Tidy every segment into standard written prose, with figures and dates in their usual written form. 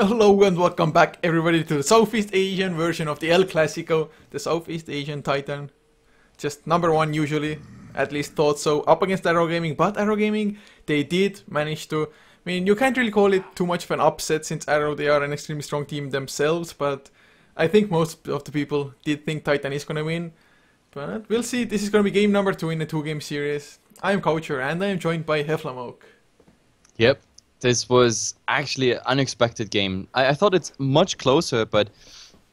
Hello and welcome back everybody to the Southeast Asian version of the El Clasico, the Southeast Asian Titan. Just number one usually, at least thought so, up against Arrow Gaming, but Arrow Gaming, they did manage to, I mean, you can't really call it too much of an upset since Arrow, they are an extremely strong team themselves, but I think most of the people did think Titan is gonna win. But we'll see, this is gonna be game number 2 in a 2-game series. I am Coucher and I am joined by HeflaTV. Yep. This was actually an unexpected game. I thought it's much closer, but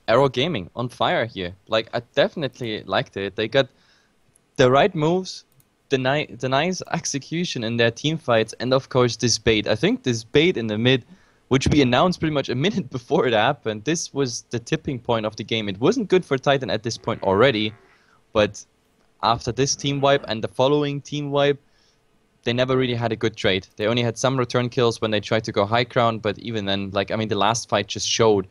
Arrow Gaming on fire here. Like, I definitely liked it. They got the right moves, the nice execution in their team fights, and of course this bait. I think this bait in the mid, which we announced pretty much a minute before it happened, this was the tipping point of the game. It wasn't good for Titan at this point already, but after this team wipe and the following team wipe, they never really had a good trade. They only had some return kills when they tried to go high ground, but even then, like, I mean, the last fight just showed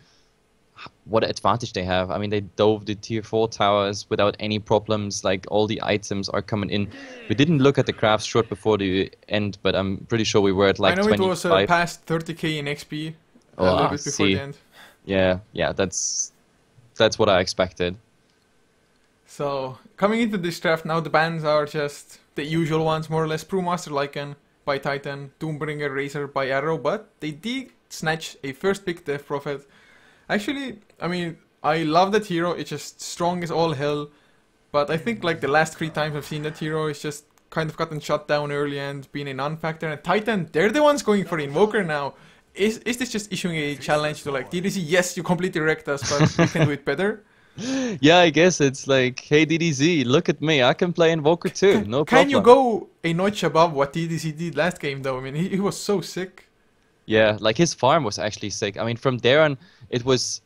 what advantage they have. I mean, they dove the tier 4 towers without any problems, like, all the items are coming in. We didn't look at the crafts short before the end, but I'm pretty sure we were at like 25. I know it was past 30k in XP a little bit before the end. Yeah, that's what I expected. So, coming into this draft now, the bans are just the usual ones, more or less. Brewmaster Lycan by Titan, Doombringer Razor by Arrow, but they did snatch a first pick Death Prophet. Actually, I mean, I love that hero, it's just strong as all hell, but I think like the last 3 times I've seen that hero, it's just kind of gotten shut down early and been a non-factor. And Titan, they're the ones going for Invoker now. Is this just issuing a challenge to like, DDC, yes, you completely wrecked us, but you can do it better? Yeah, I guess it's like, hey DDZ, look at me, I can play Invoker too, no problem. Can you go a notch above what DDC did last game though? I mean, he was so sick. Yeah, like his farm was actually sick. I mean, from there on, it was,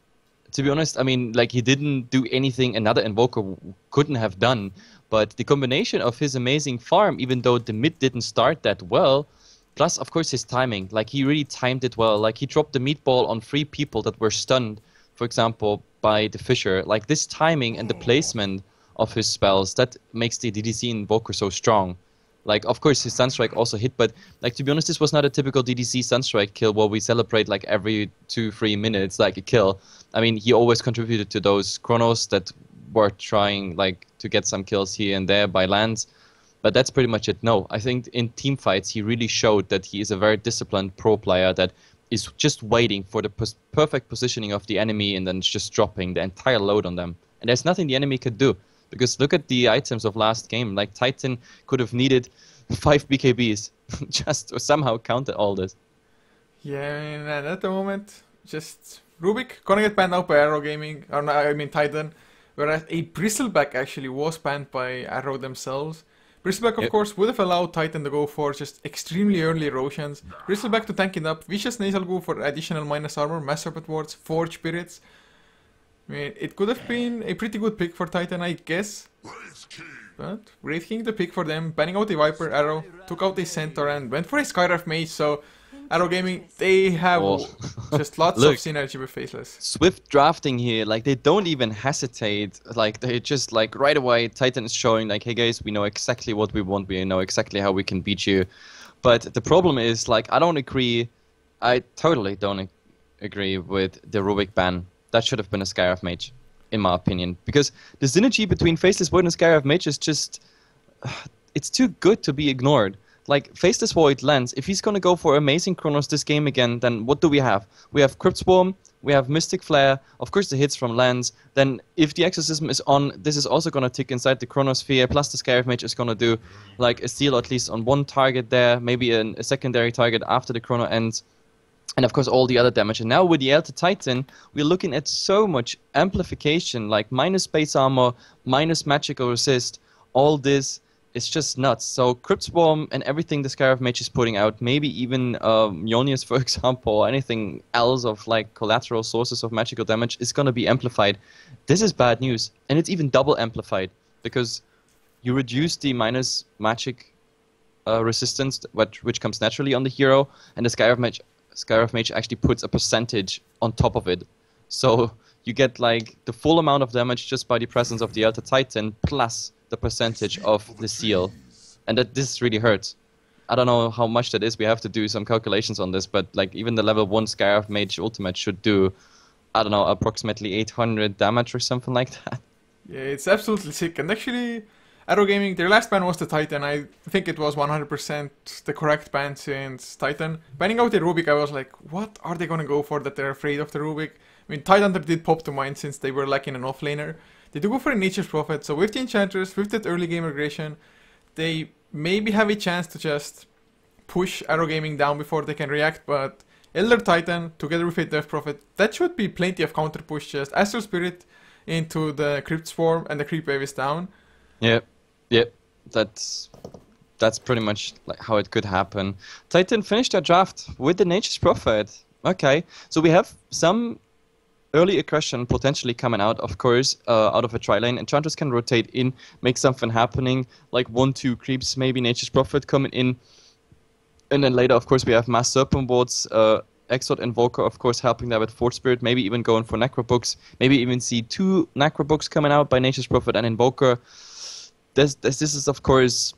to be honest, I mean, like he didn't do anything another Invoker couldn't have done. But the combination of his amazing farm, even though the mid didn't start that well, plus of course his timing, like he really timed it well. Like he dropped the meatball on 3 people that were stunned, for example, by the Fisher. Like this timing and the placement of his spells, that makes the DDC Invoker so strong. Like, of course, his Sunstrike also hit, but, like, to be honest, this was not a typical DDC Sunstrike kill where we celebrate, like, every 2-3 minutes, like, a kill. I mean, he always contributed to those chronos that were trying, like, to get some kills here and there by lands, but that's pretty much it. No, I think in team fights, he really showed that he is a very disciplined pro player that is just waiting for the perfect positioning of the enemy and then just dropping the entire load on them. And there's nothing the enemy could do. Because look at the items of last game. Like, Titan could have needed 5 BKBs just to somehow counter all this. Yeah, and at the moment, just Rubik gonna get banned out by Arrow Gaming, or no, I mean Titan, whereas a Bristleback actually was banned by Arrow themselves. Bristleback, of course, would have allowed Titan to go for just extremely early erosions. Bristleback to tank it up, Vicious Nasal Goo for additional minus armor, Mass Serpent Wards, Forge Spirits. I mean, it could have been a pretty good pick for Titan, I guess. But Wraith King the pick for them, banning out the Viper, Arrow, took out the Centaur and went for a Skywrath Mage, so Arrow Gaming, they have just lots of synergy with Faceless. Swift drafting here, like they don't even hesitate, like they just like right away, Titan is showing like, hey guys, we know exactly what we want, we know exactly how we can beat you. But the problem is, like, I totally don't agree with the Rubik ban. That should have been a Skywrath Mage, in my opinion. Because the synergy between Faceless Void and Skywrath Mage is just... it's too good to be ignored. Like, Faceless Void lands, if he's gonna go for Amazing Chronos this game again, then what do we have? We have Crypt Swarm, we have Mystic Flare, of course the hits from lands. Then, if the Exorcism is on, this is also gonna tick inside the Chronosphere, plus the Skywrath Mage is gonna do, like, a steal at least on 1 target there, maybe a secondary target after the Chrono ends. And of course all the other damage. And now with the Elder Titan, we're looking at so much amplification, like minus base armor, minus magical resist, all this is just nuts. So Crypt Swarm and everything the Skywrath Mage is putting out, maybe even Mjolnirs, for example, or anything else of like collateral sources of magical damage is going to be amplified. This is bad news. And it's even double amplified, because you reduce the minus magic resistance, which comes naturally on the hero, and the Skywrath Mage actually puts a percentage on top of it. So you get like the full amount of damage just by the presence of the Elder Titan plus the percentage of the seal. And this really hurts. I don't know how much that is. We have to do some calculations on this, but like even the level 1 Scarab Mage ultimate should do, I don't know, approximately 800 damage or something like that. Yeah, it's absolutely sick. And actually, Arrow Gaming, their last ban was the Titan. I think it was 100% the correct ban since Titan. Banning out the Rubik, I was like, what are they gonna go for that they're afraid of the Rubik? I mean, Tidehunter did pop to mind since they were lacking an offlaner. They do go for a Nature's Prophet, so with the Enchantress, with that early game aggression, they maybe have a chance to just push Arrow Gaming down before they can react, but Elder Titan, together with a Death Prophet, that should be plenty of counter push. Just Astral Spirit into the Crypt Swarm and the Creep Wave is down. Yep, yep, that's pretty much like how it could happen. Titan finished their draft with the Nature's Prophet. Okay, so we have some early aggression potentially coming out, of course, out of a tri-lane. Enchantress can rotate in, make something happening, like 1-2 creeps, maybe Nature's Prophet coming in. And then later, of course, we have Mass Serpent Wards, Exort Invoker, of course, helping there with Fort Spirit, maybe even going for Necrobooks, maybe even see 2 Necrobooks coming out by Nature's Prophet and Invoker. This is, of course,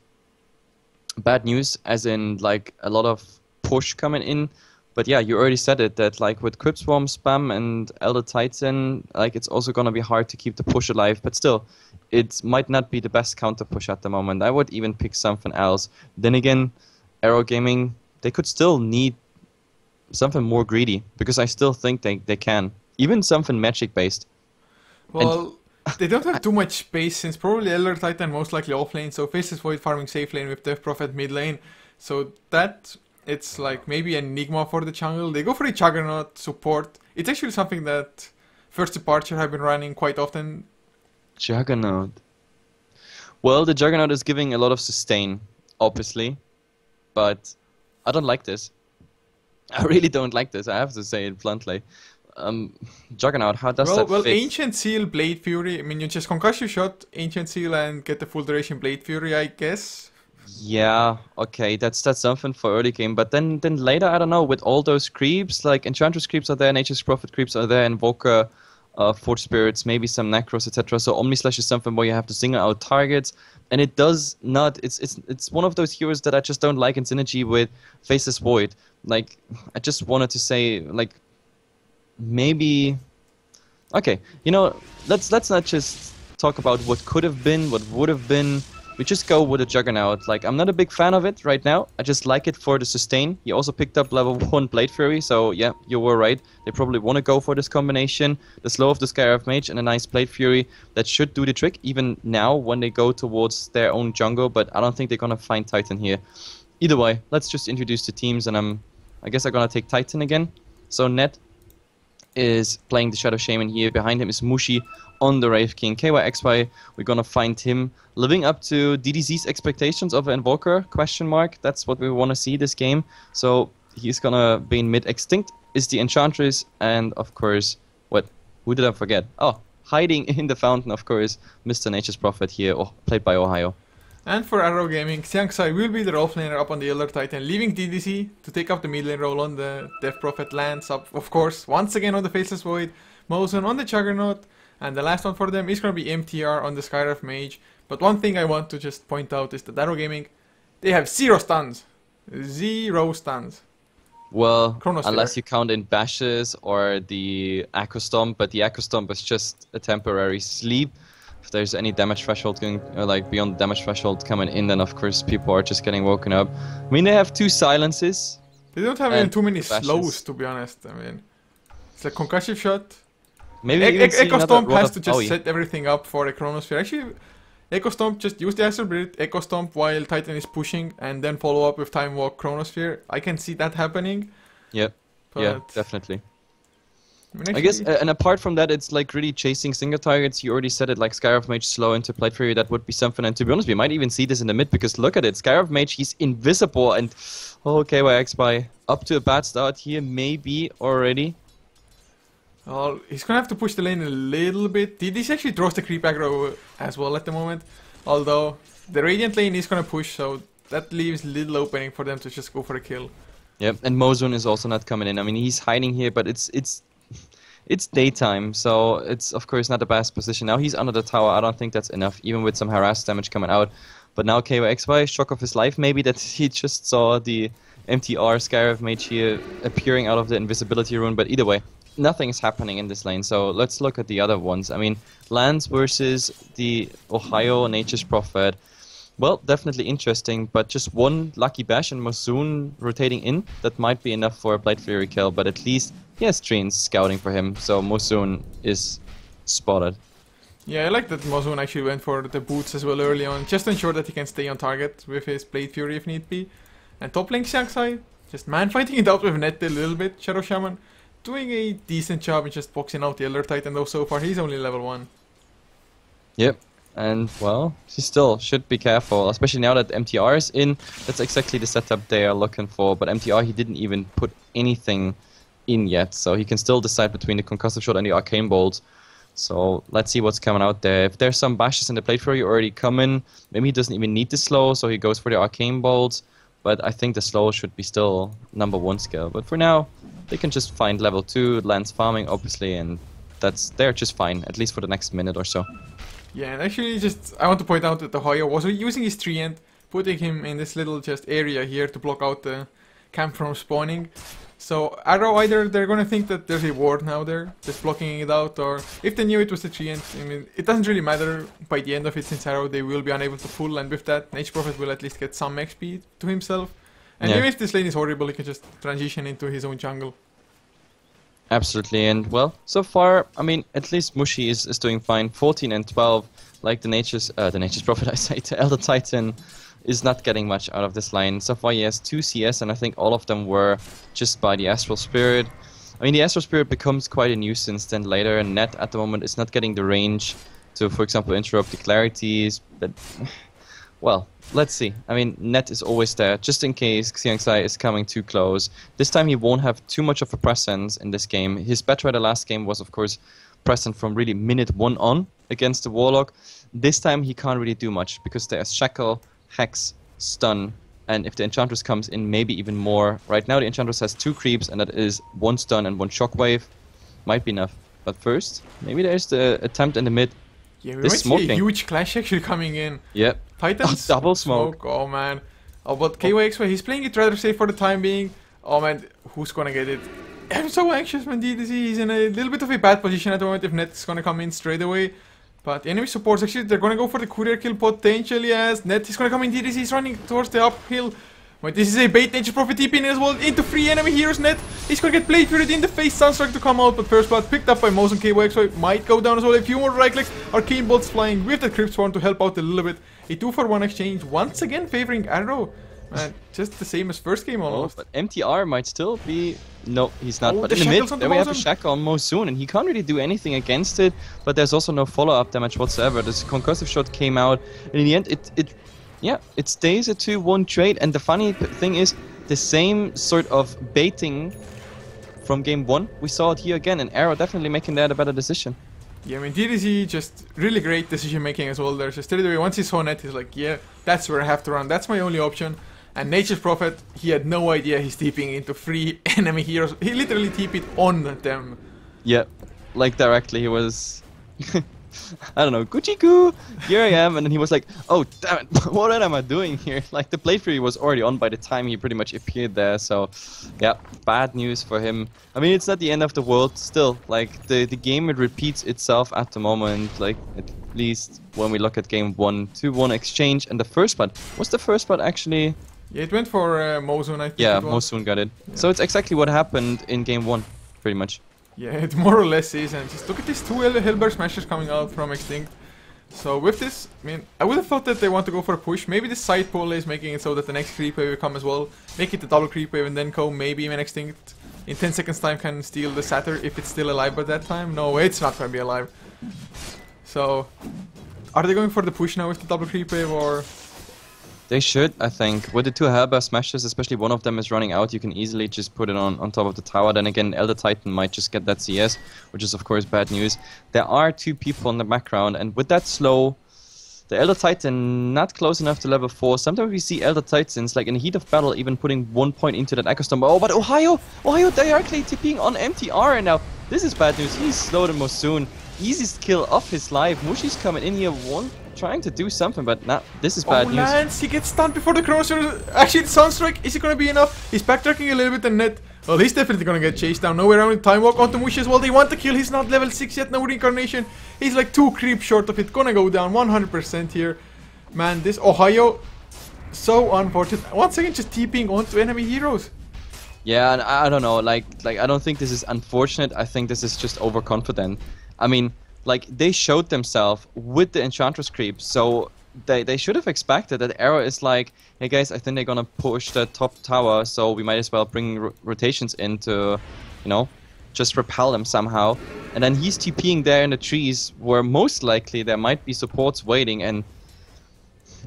bad news, as in, like, a lot of push coming in. But yeah, you already said it, that like with Crypt Swarm spam and Elder Titan, like it's also going to be hard to keep the push alive. But still, it might not be the best counter push at the moment. I would even pick something else. Then again, Arrow Gaming, they could still need something more greedy, because I still think they can. Even something magic based. Well, they don't have too much space, since probably Elder Titan most likely off lane, so Faceless Void farming safe lane with Death Prophet mid lane. So that, it's like maybe an enigma for the jungle. They go for a Juggernaut support. It's actually something that First Departure have been running quite often. Juggernaut. Well, the Juggernaut is giving a lot of sustain, obviously. But I don't like this. I really don't like this. I have to say it bluntly. Juggernaut, how does that fit? Well, Ancient Seal, Blade Fury. I mean, you just concuss your shot, Ancient Seal, and get the full duration Blade Fury, I guess. Yeah, okay, that's something for early game. But then later, I don't know, with all those creeps, like Enchantress creeps are there, Nature's Prophet creeps are there, Invoker, Fort Spirits, maybe some Necros, etc. So Omnislash is something where you have to single out targets, and it does not. It's one of those heroes that I just don't like in synergy with Faceless Void. Like, I just wanted to say, like, maybe. Okay, you know, let's not just talk about what could have been, what would have been. We just go with a Juggernaut. Like, I'm not a big fan of it right now. I just like it for the sustain. He also picked up level 1 Blade Fury, so yeah, you were right. They probably want to go for this combination. The slow of the Scarab Mage and a nice Blade Fury. That should do the trick, even now when they go towards their own jungle, but I don't think they're going to find Titan here. Either way, let's just introduce the teams, and I guess I'm going to take Titan again. So Ned is playing the Shadow Shaman here. Behind him is Mushi on the Wraith King. KYXY, we're gonna find him living up to DDZ's expectations of an Invoker, question mark. That's what we want to see this game. So he's gonna be in mid. Extinct is the Enchantress, and of course, who did I forget? Oh, hiding in the fountain, of course, Mr. Nature's Prophet here, played by Ohio. And for Arrow Gaming, Xiangsai will be the role laner up on the Elder Titan, leaving DDC to take up the mid lane role on the Death Prophet lands up, of course, once again on the Faceless Void, Mozen on the Juggernaut, and the last one for them is going to be MTR on the Skywrath Mage. But one thing I want to just point out is that Arrow Gaming, they have 0 stuns. 0 stuns. Well, Chronosphere. Unless you count in bashes or the Echo Stomp, but the Echo Stomp is just a temporary sleep. If there's any damage threshold going, like beyond the damage threshold coming in, then of course people are just getting woken up. I mean, they have 2 silences. They don't have even too many slows, to be honest. I mean, it's a concussive shot. Maybe Echo Stomp has to just set everything up for a Chronosphere. Actually, Echo Stomp, just use the Astral Spirit, Echo Stomp while Titan is pushing, and then follow up with Time Walk Chronosphere. I can see that happening. Yep. Yeah, definitely. I mean, I guess, and apart from that, it's like really chasing single targets. You already said it, like Skywrath Mage slow into Blade Fury, that would be something. And to be honest, we might even see this in the mid, because look at it, Skywrath Mage, he's invisible, and KYXY up to a bad start here, maybe already. Well, he's gonna have to push the lane a little bit. This actually draws the creep aggro as well at the moment. Although, the Radiant lane is gonna push, so that leaves little opening for them to just go for a kill. Yep, and Mozun is also not coming in. I mean, he's hiding here, but it's daytime, so it's of course not the best position. Now he's under the tower. I don't think that's enough, even with some harass damage coming out. But now KOXY, shock of his life maybe that he just saw the MTR Skyrev mage here appearing out of the invisibility rune, but either way, nothing is happening in this lane. So let's look at the other ones. I mean, Lance versus the Ohio Nature's Prophet. Well, definitely interesting, but just one lucky bash and Mosoon rotating in, that might be enough for a Blade Fury kill, but at least he has Treants scouting for him, so Mosoon is spotted. Yeah, I like that Mozoon actually went for the boots as well early on, just to ensure that he can stay on target with his Blade Fury if need be. And top lane Xiangxai, just man fighting it out with Net a little bit. Shadow Shaman doing a decent job in just boxing out the Elder Titan, though so far he's only level 1. Yep, and well, he still should be careful, especially now that MTR is in. That's exactly the setup they are looking for, but MTR, he didn't even put anything in yet, so he can still decide between the Concussive Shot and the Arcane Bolt. So let's see what's coming out there. If there's some bashes in the Blade Fury already coming, maybe he doesn't even need the slow, so he goes for the Arcane Bolt. But I think the slow should be still #1 skill. But for now, they can just find level 2, Lance farming obviously, and they're just fine, at least for the next minute or so. Yeah, and actually I want to point out that the Hoya was using his treant, putting him in this little just area here to block out the camp from spawning. So Arrow, either they're gonna think that there's a ward now there, just blocking it out, or if they knew it was the treant, I mean, it doesn't really matter by the end of it, since Arrow they will be unable to pull, and with that, Nature's Prophet will at least get some XP to himself. And even if this lane is horrible, he can just transition into his own jungle. Absolutely, and well, so far, I mean, at least Mushi is doing fine. 14 and 12, like the Nature's Prophet, I say, the Elder Titan is not getting much out of this line. So far he has 2 CS, and I think all of them were just by the Astral Spirit. I mean, the Astral Spirit becomes quite a nuisance then later, and Net at the moment is not getting the range to, for example, interrupt the Clarities, but, well, let's see. I mean, Net is always there, just in case Xiangxai is coming too close. This time he won't have too much of a presence in this game. His better the last game was, of course, present from really minute 1 on against the Warlock. This time he can't really do much, because there's Shackle, Hex, Stun, and if the Enchantress comes in, maybe even more. Right now the Enchantress has 2 creeps, and that is 1 Stun and 1 Shockwave. Might be enough. But first, maybe there's the attempt in the mid. Yeah, we might see a huge clash actually coming in. Yep. Titans double smoke. Oh man. Oh, but KYXY, he's playing it rather safe for the time being. Oh man, who's gonna get it? I'm so anxious, man. DDC, he's in a little bit of a bad position at the moment if Net's gonna come in straight away. But enemy supports, actually, they're gonna go for the courier kill potentially, as Net is gonna come in. DDC is running towards the uphill. But this is a bait. Nature's Prophet TPing as well into 3 enemy heroes. Net, he's gonna get Blade Fury in the face. Sunstrike to come out, but first blood picked up by Moz and KYXY might go down as well. A few more right clicks. Arcane bolts flying with the Crypt Swarm to help out a little bit. A 2-for-1 exchange once again favoring Arrow. Man, just the same as first game almost. Oh, but MTR might still be... No, he's not. Oh, but in the mid, there we have a Shackle on Mosoon, and he can't really do anything against it. But there's also no follow-up damage whatsoever. This Concussive Shot came out, and in the end, it stays a 2-1 trade. And the funny thing is, the same sort of baiting from game 1, we saw it here again, and Arrow definitely making that a better decision. Yeah, I mean, DDC just really great decision making as well. There's just straight away, once he saw Net, he's like, yeah, that's where I have to run. That's my only option. And Nature's Prophet, he had no idea he's TPing into 3 enemy heroes. He literally TP'd on them. Yeah, like directly. He was, I don't know, Gucci Goo, here I am. And then he was like, oh, damn it, what am I doing here? Like, the Blade Fury was already on by the time he pretty much appeared there. So, yeah, bad news for him. I mean, it's not the end of the world still. Like, the game, it repeats itself at the moment. Like, at least when we look at game 1, 2-1 exchange. And the first part, was the first part actually... Yeah, it went for Mozoon, I think. Yeah, Mozoon got it. Yeah. So it's exactly what happened in game 1, pretty much. Yeah, it more or less is, and just look at these 2 Hellbear Smashers coming out from Extinct. So with this, I mean, I would have thought that they want to go for a push. Maybe the side pull is making it so that the next creep wave will come as well. Make it the double creep wave and then go maybe even Extinct. In 10 seconds time can steal the Satyr if it's still alive by that time. No, it's not going to be alive. So, are they going for the push now with the double creep wave, or... They should, I think. With the 2 Hellbear Smashers, especially one of them is running out, you can easily just put it on top of the tower. Then again, Elder Titan might just get that CS, which is of course bad news. There are 2 people in the background, and with that slow, the Elder Titan not close enough to level 4. Sometimes we see Elder Titans, like in the heat of battle, even putting 1 point into that Echo Storm. Oh, but Ohio directly TPing on MTR, and now this is bad news. He's slowed him more soon. Easiest kill of his life. Mushi's coming in here, trying to do something, but nah, this is bad news. Lance, he gets stunned before the Chrono Trigger. Actually, the Sunstrike, is it gonna be enough? He's backtracking a little bit and net. Well, he's definitely gonna get chased down. Nowhere around. Time walk onto Mushi as well. They want the kill. He's not level 6 yet. No reincarnation. He's like 2 creeps short of it. Gonna go down 100% here. Man, this Ohio, so unfortunate. Once again, just TPing onto enemy heroes. Yeah, and I don't know, like I don't think this is unfortunate. I think this is just overconfident. I mean, like, they showed themselves with the Enchantress creep, so they should have expected that Arrow is like, hey guys, I think they're gonna push the top tower, so we might as well bring rotations in to, you know, just repel them somehow. And then he's TPing there in the trees, where most likely there might be supports waiting. And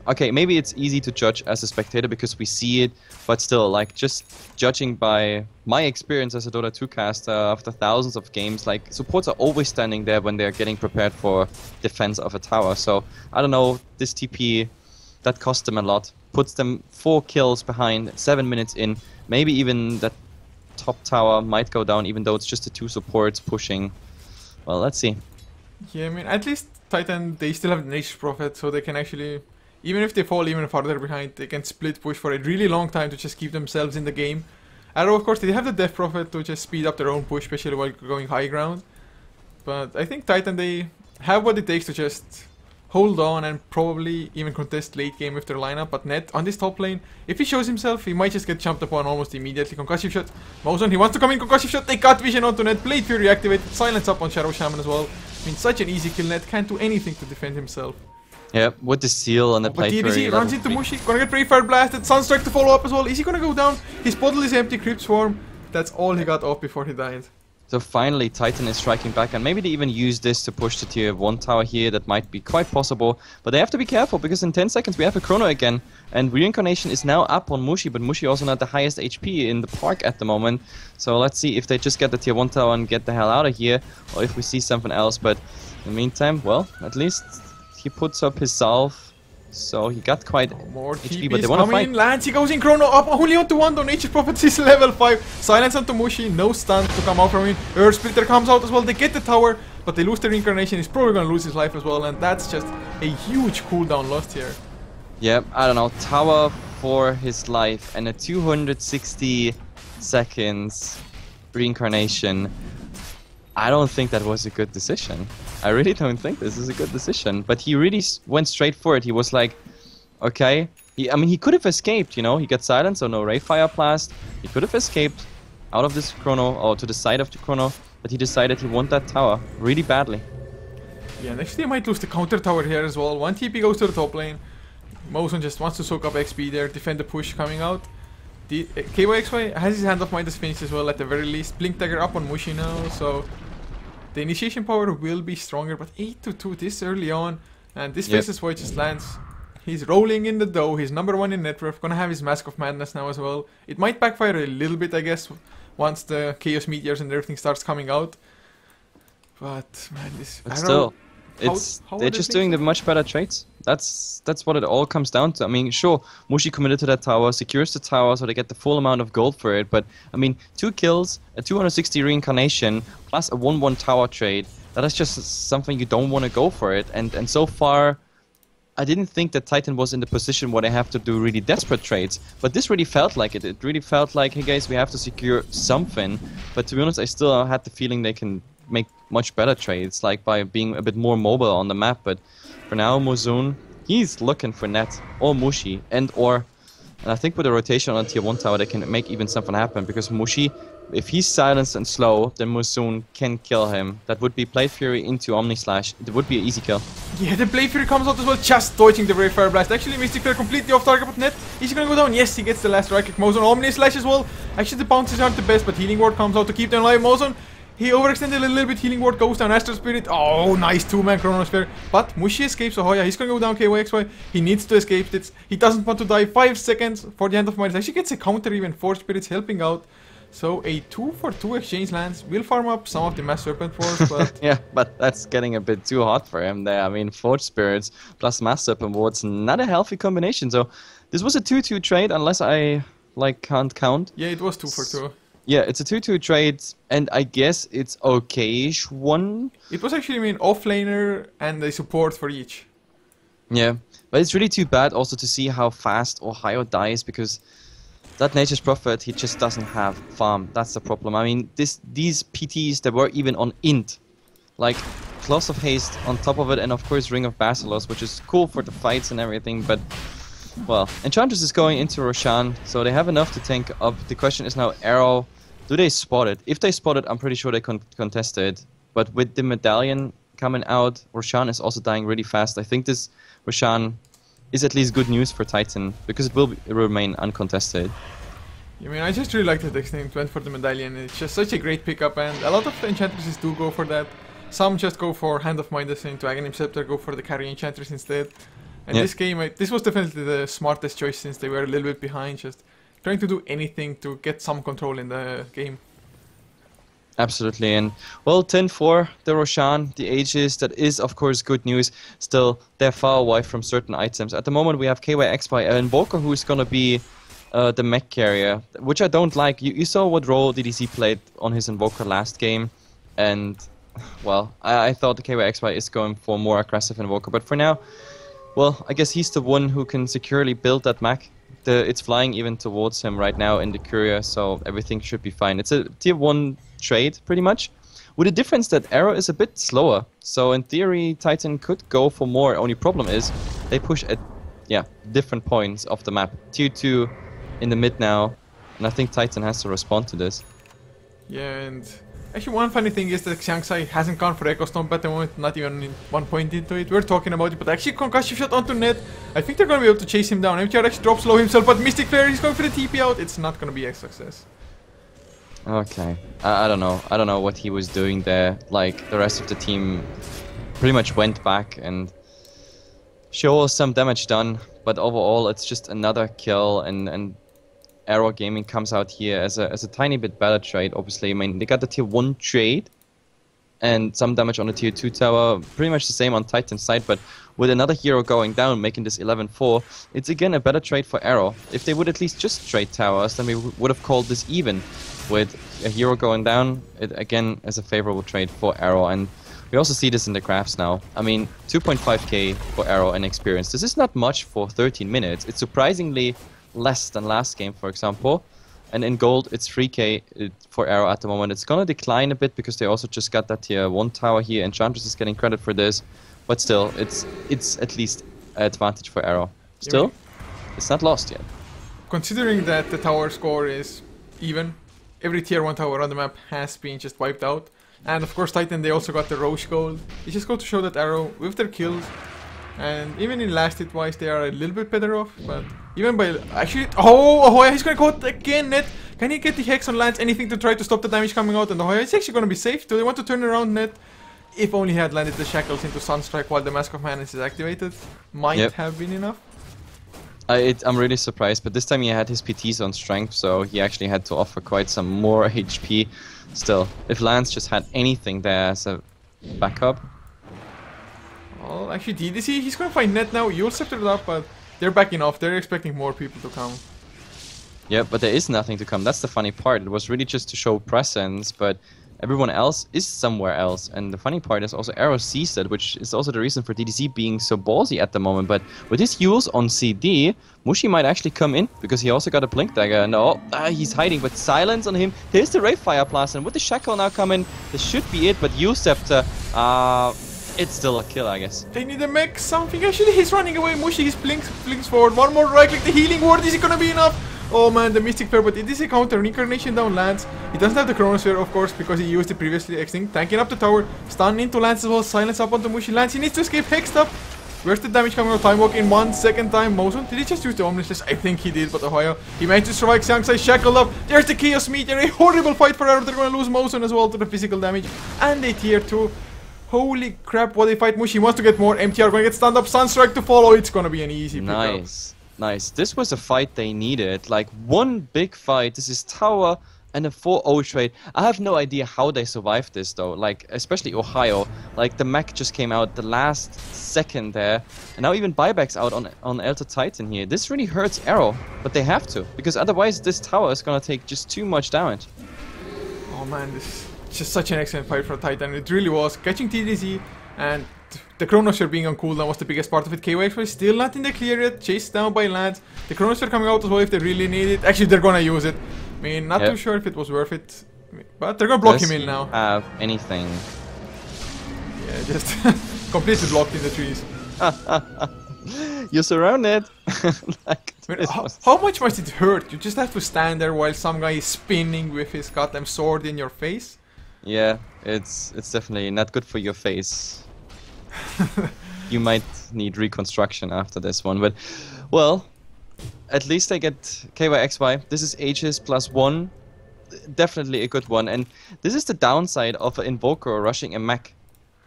okay, maybe it's easy to judge as a spectator because we see it, but still, like, just judging by my experience as a Dota 2 caster after thousands of games, like, supports are always standing there when they're getting prepared for defense of a tower. So, I don't know, this TP, that cost them a lot. Puts them 4 kills behind, 7 minutes in. Maybe even that top tower might go down, even though it's just the 2 supports pushing. Well, let's see. Yeah, I mean, at least Titan, they still have Nature's Prophet, so they can actually, even if they fall even farther behind, they can split push for a really long time to just keep themselves in the game. Arrow, of course, they have the Death Prophet to just speed up their own push, especially while going high ground. But I think Titan, they have what it takes to just hold on and probably even contest late game with their lineup. But Net, on this top lane, if he shows himself, he might just get jumped upon almost immediately. Concussive shot. Mozon, he wants to come in, concussive shot. They cut vision onto Net. Blade Fury activated. Silence up on Shadow Shaman as well. I mean, such an easy kill. Net can't do anything to defend himself. Yeah, with the seal and the But Blade Fury. TDC runs into Mushi. Gonna get Brave Fire blasted. Sunstrike to follow up as well. Is he gonna go down? His bottle is empty. Crypt Swarm. That's all he got off before he died. So finally, Titan is striking back, and maybe they even use this to push the tier 1 tower here. That might be quite possible, but they have to be careful because in 10 seconds we have a Chrono again, and Reincarnation is now up on Mushi, but Mushi also not the highest HP in the park at the moment. So let's see if they just get the tier 1 tower and get the hell out of here, or if we see something else. But in the meantime, well, at least he puts up his salve. So he got quite more HP, but they want to fight. Lance, he goes in Chrono up, only onto 1 though. Nature's Prophet is level 5. Silence onto Mushi, no stun to come out from him. Earth Splitter comes out as well. They get the tower, but they lose the Reincarnation. He's probably gonna lose his life as well, and that's just a huge cooldown lost here. Yeah, I don't know. Tower for his life and a 260 seconds Reincarnation. I don't think that was a good decision. I really don't think this is a good decision. But he really went straight for it. He was like, okay. I mean, he could have escaped, you know. He got silenced, so no Ray Fire Blast. He could have escaped out of this Chrono, or to the side of the Chrono. But he decided he wanted that tower really badly. Yeah, and actually they might lose the counter tower here as well. 1 TP goes to the top lane. Mozon just wants to soak up XP there, defend the push coming out. The KYXY has his Hand of Midas finished as well at the very least. Blink Dagger up on Mushi now, so the initiation power will be stronger, but 8-2 this early on, and this Faceless Void just lands. He's rolling in the dough, he's number 1 in net worth, gonna have his Mask of Madness now as well. It might backfire a little bit, I guess, once the Chaos Meteors and everything starts coming out. But man, this... But still, they're just doing the much better trades. That's what it all comes down to. I mean, sure, Mushi committed to that tower, secures the tower so they get the full amount of gold for it, but I mean, 2 kills, a 260 Reincarnation, plus a 1-1 tower trade, that is just something you don't want to go for it, and so far, I didn't think that Titan was in the position where they have to do really desperate trades, but this really felt like it. It really felt like, hey guys, we have to secure something, but to be honest, I still had the feeling they can make much better trades, like by being a bit more mobile on the map, but for now, Mozon, he's looking for Net or Mushi, and I think with the rotation on tier 1 tower, they can make even something happen, because Mushi, if he's silenced and slow, then Mozon can kill him. That would be Blade Fury into Omni Slash. It would be an easy kill. Yeah, the Blade Fury comes out as well, just dodging the Brave Fire Blast. Actually, Mystic Flare completely off target, but Net, is he gonna go down? Yes, he gets the last right click. Mozon, Omni Slash as well. Actually, the bounces aren't the best, but Healing Ward comes out to keep them alive. Mozon, he overextended a little bit, Healing Ward goes down, Astral Spirit, oh, nice 2-man Chronosphere, but Mushi escapes, so yeah, he's gonna go down KYXY, he needs to escape it, he doesn't want to die, 5 seconds for the Hand of Midas, actually gets a counter even, 4 Spirits helping out, so a 2-for-2 exchange lands, will farm up some of the Mass Serpent Wars, but... yeah, but that's getting a bit too hot for him there. I mean, Forge Spirits plus Mass Serpent Wards, not a healthy combination, so this was a 2-2 trade, unless I, like, can't count. Yeah, it was 2-for-2. Yeah, it's a 2-2 trade, and I guess it's okay-ish one. It was actually, I mean, offlaner and a support for each. Yeah, but it's really too bad also to see how fast Ohio dies, because that Nature's Prophet, he just doesn't have farm. That's the problem. I mean, these PTs, they were even on int. Like, Claws of Haste on top of it, and of course Ring of Basilos, which is cool for the fights and everything, but, well, Enchantress is going into Roshan, so they have enough to tank up. The question is now, Arrow, do they spot it? If they spot it, I'm pretty sure they contest it. But with the Medallion coming out, Roshan is also dying really fast. I think this Roshan is at least good news for Titan, because it will remain uncontested. I mean, I just really like that Extinct went for the Medallion. It's just such a great pickup, and a lot of Enchantresses do go for that. Some just go for Hand of Midas into Aghanim Scepter, go for the carry Enchantress instead. And this game, this was definitely the smartest choice since they were a little bit behind, just trying to do anything to get some control in the game. Absolutely, and well, 10-4, the Roshan, the Aegis, that is of course good news. Still, they're far away from certain items. At the moment we have KYX by Invoker, who is gonna be the mech carrier, which I don't like. You saw what role DDC played on his Invoker last game, and well, I thought the KYXY is going for more aggressive Invoker, but for now, well, I guess he's the one who can securely build that mech. It's flying even towards him right now in the courier, so everything should be fine. It's a tier 1 trade, pretty much, with the difference that Arrow is a bit slower. So in theory, Titan could go for more. Only problem is they push at different points of the map. Tier 2 in the mid now, and I think Titan has to respond to this. Yeah, and actually one funny thing is that Xiangsai hasn't gone for Echo Stomp at the moment, not even 1 point into it. We're talking about it, but actually Concussion Shot onto Net. I think they're going to be able to chase him down. MTR actually drops low himself, but Mystic Flare, he's going for the TP out. It's not going to be a success. Okay, I don't know. I don't know what he was doing there. Like, the rest of the team pretty much went back and show some damage done, but overall it's just another kill, and Arrow Gaming comes out here as a tiny bit better trade, obviously. I mean, they got the tier 1 trade and some damage on the tier 2 tower, pretty much the same on Titan's side, but with another hero going down, making this 11-4, it's again a better trade for Arrow. If they would at least just trade towers, then we would have called this even. With a hero going down, it again is a favorable trade for Arrow, and we also see this in the graphs now. I mean, 2.5k for Arrow and experience. This is not much for 13 minutes. It's surprisingly less than last game, for example. And in gold, it's 3k for Arrow at the moment. It's gonna decline a bit because they also just got that tier 1 tower here. Enchantress is getting credit for this, but still, it's at least an advantage for Arrow. Still, it's not lost yet. Considering that the tower score is even, every tier 1 tower on the map has been just wiped out. And of course Titan, they also got the Roche gold. It's just go to show that Arrow, with their kills, and even in last hit wise, they are a little bit better off. But even by actually, Ahoya, he's gonna go again. Net, can he get the Hex on Lance? Anything to try to stop the damage coming out? And Ahoya is actually gonna be safe. Do they want to turn around Net? If only he had landed the shackles into Sunstrike while the Mask of Madness is activated, might have been enough. I'm really surprised, but this time he had his PTs on strength, so he actually had to offer quite some more HP. Still, if Lance just had anything there as a backup. Well, actually DDC, he's gonna find Net now. You'll set it up, but they're backing off. They're expecting more people to come. Yeah, but there is nothing to come. That's the funny part. It was really just to show presence, but everyone else is somewhere else. And the funny part is also Arrow sees that, which is also the reason for DDC being so ballsy at the moment. But with his Yules on CD, Mushi might actually come in, because he also got a Blink Dagger. And he's hiding, but silence on him. Here's the Ray Fire Blast, and with the Shackle now coming, this should be it. But Kiilstofte, it's still a kill, I guess. They need to make something. Actually, he's running away. Mushi, he's blinks forward. One more right click, the healing ward. Is it gonna be enough? Oh man, the Mystic Flare, but it is a counter. Reincarnation down Lance. He doesn't have the Chronosphere, of course, because he used it previously. Extinct, tanking up the tower. Stun into Lance as well. Silence up onto Mushi. Lance, he needs to escape. Hexed up. Where's the damage coming out? Time Walk in 1 second time. Mosun, did he just use the Omniscience? I think he did, but Ohio, he managed to survive. Xiangsai shackled up. There's the Chaos Meteor. A horrible fight for Arrow. They're gonna lose Mosun as well to the physical damage. And a tier 2. Holy crap, what a fight. Mushi wants to get more. MTR gonna get stand up. Sunstrike to follow. It's gonna be an easy pickup. Nice. This was a fight they needed. Like, one big fight. This is tower and a 4-0 trade. I have no idea how they survived this, though. Like, especially Ohio. Like, the mech just came out the last second there. And now even Buyback's out on Elder Titan here. This really hurts Arrow, but they have to. Because otherwise this tower is gonna take just too much damage. Oh man, this is just such an excellent fight for Titan. It really was. Catching TDC and the Chronosphere being on cooldown was the biggest part of it. KYX still not in the clear yet, chased down by Lads. The Chronosphere coming out as well if they really need it. Actually, they're gonna use it. I mean, not too sure if it was worth it, but they're gonna block him in now. Have anything? Yeah, just completely blocked in the trees. You're surrounded. Like, I mean, how much must it hurt? You just have to stand there while some guy is spinning with his goddamn sword in your face. Yeah, it's definitely not good for your face. You might need reconstruction after this one, but well, at least I get KYXY. This is Aegis +1, definitely a good one, and this is the downside of an Invoker rushing a mech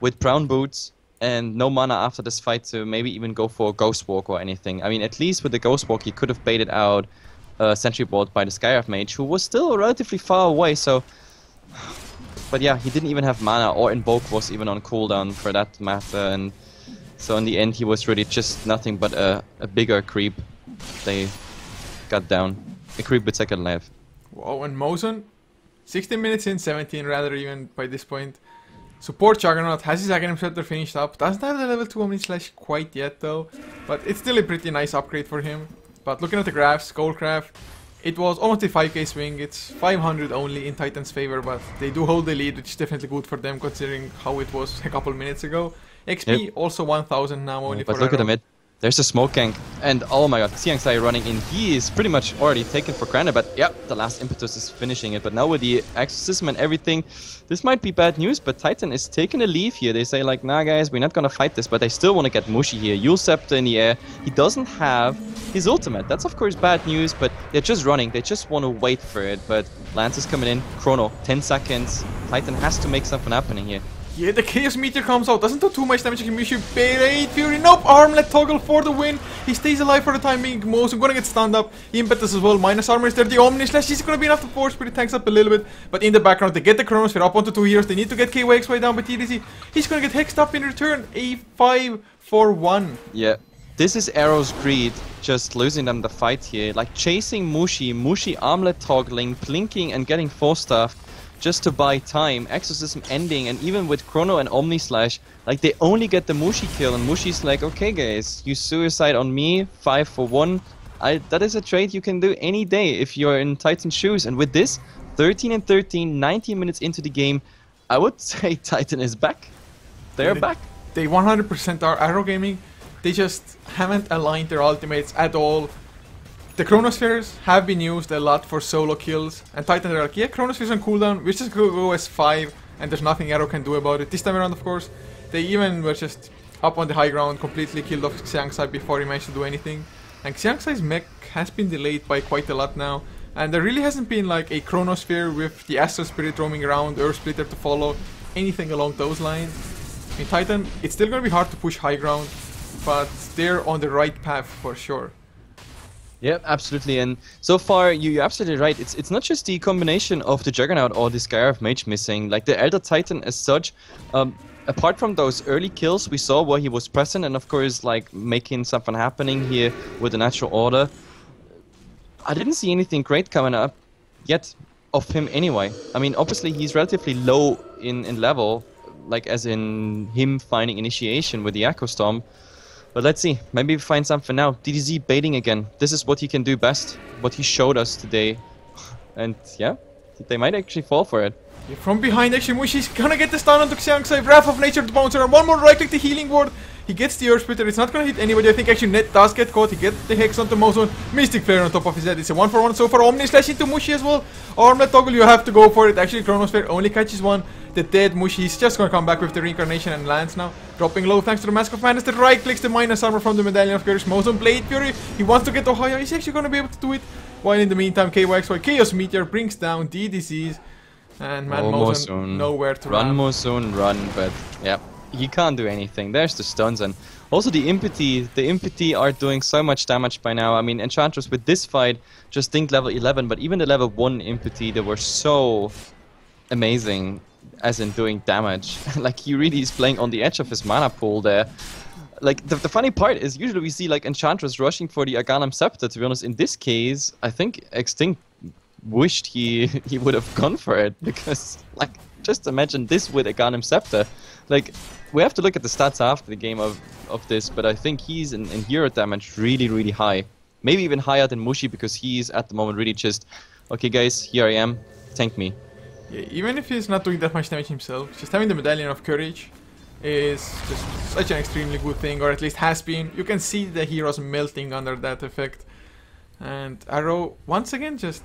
with brown boots and no mana after this fight to maybe even go for a Ghost Walk or anything. I mean, at least with the Ghost Walk he could have baited out Sentry Bolt by the Skyrath Mage, who was still relatively far away, so... But yeah, he didn't even have mana, or Invoke was even on cooldown for that matter, and so in the end he was really just nothing but a bigger creep they got down. A creep with second life. Wow, and Mozen, 16 minutes in, 17 rather even by this point. Support Juggernaut has his Aghanim Scepter finished up. Doesn't have the level 2 Omni-Slash quite yet though, but it's still a pretty nice upgrade for him. But looking at the graphs, Goldcraft, it was almost a 5k swing. It's 500 only in Titan's favor, but they do hold the lead, which is definitely good for them considering how it was a couple minutes ago. XP also 1000 now only for But look at the mid. There's a smoke gank, and oh my god, Xiangsai running in. He is pretty much already taken for granted, but yeah, the last impetus is finishing it. But now with the exorcism and everything, this might be bad news, but Titan is taking a leave here. They say like, nah guys, we're not gonna fight this, but they still want to get Mushi here. Yule Scepter in the air. He doesn't have his ultimate. That's of course bad news, but they're just running. They just want to wait for it. But Lance is coming in. Chrono, 10 seconds. Titan has to make something happening here. Yeah, the Chaos Meteor comes out, doesn't do too much damage. Mushi, Bait Fury, nope, Armlet Toggle for the win. He stays alive for the time being. Mozen gonna get stunned up. Impetus as well, minus armor is there. The Omni Slash is gonna be enough to force Spirit tanks up a little bit. But in the background, they get the Chronosphere up onto 2 heroes. They need to get KYXY down by TDC. He's gonna get hexed up in return. A 5 for 1. Yeah. This is Arrow's greed, just losing them the fight here. Like chasing Mushi armlet toggling, blinking and getting 4-staff. Just to buy time, Exorcism ending, and even with Chrono and Omni Slash, like they only get the Mushi kill, and Mushi's like, okay guys, you suicide on me, 5 for 1. That is a trade you can do any day if you're in Titan's shoes, and with this, 13 and 13, 19 minutes into the game, I would say Titan is back. They're back. They 100% are Arrow Gaming. They just haven't aligned their ultimates at all. The Chronospheres have been used a lot for solo kills, and Titan are like, yeah, Chronospheres on cooldown, we just go as 5, and there's nothing Arrow can do about it. This time around, of course, they even were just up on the high ground, completely killed off Xiangsai before he managed to do anything. And Xiangsai's mech has been delayed by quite a lot now, and there really hasn't been like a Chronosphere with the Astral Spirit roaming around, Earth Splitter to follow, anything along those lines. In Titan, it's still gonna be hard to push high ground, but they're on the right path for sure. Yeah, absolutely, and so far you're absolutely right. It's not just the combination of the Juggernaut or the Skyrath Mage missing. Like the Elder Titan as such, apart from those early kills we saw where he was present and of course like making something happening here with the Natural Order, I didn't see anything great coming up yet of him anyway. I mean, obviously he's relatively low in level, like as in him finding initiation with the Echo Storm. But let's see, maybe we find something now. DDZ baiting again. This is what he can do best, what he showed us today. And yeah, they might actually fall for it. Yeah, from behind actually, Mushi's gonna get the stun onto Xiangsai. Wrath of Nature to Bouncer, and one more right click the healing ward. He gets the Earth Splitter, it's not gonna hit anybody. I think actually Net does get caught. He gets the Hex onto Mozen. Mystic Flare on top of his head. It's a 1 for 1 so far. Omni Slash into Mushi as well. Armlet Toggle, you have to go for it. Actually, Chronosphere only catches one. The dead Mushi, he's just gonna come back with the Reincarnation and lands now. Dropping low thanks to the Mask of Madness. The right clicks the minus armor from the Medallion of Courage. Mozen Blade Fury, he wants to get Ohio. He's actually gonna be able to do it. While in the meantime, KYXY Chaos Meteor brings down DDCs. And man, Mozen nowhere to run. Run Mozen, run, but yeah, he can't do anything. There's the stuns, and also the Impeti are doing so much damage by now. I mean, Enchantress with this fight just think level 11, but even the level 1 Impeti, they were so amazing as in doing damage. Like he really is playing on the edge of his mana pool there. Like the funny part is usually we see like Enchantress rushing for the Aghanim Scepter. To be honest, in this case, I think Extinct wished he would have gone for it, because like just imagine this with a Ghanem Scepter. Like, we have to look at the stats after the game of this, but I think he's in hero damage really, really high. Maybe even higher than Mushi, because he's at the moment really just, okay guys, here I am, tank me. Yeah, even if he's not doing that much damage himself, just having the Medallion of Courage is just such an extremely good thing, or at least has been. You can see the heroes melting under that effect. And Arrow, once again, just...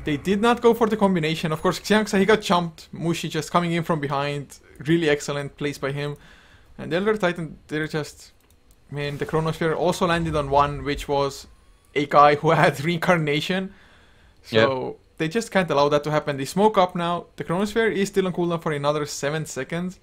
They did not go for the combination. Of course, Xiangsa, he got jumped. Mushi just coming in from behind. Really excellent plays by him. And the Elder Titan, they're just... I mean, the Chronosphere also landed on one, which was a guy who had Reincarnation. So they just can't allow that to happen. They smoke up now. The Chronosphere is still on cooldown for another 7 seconds.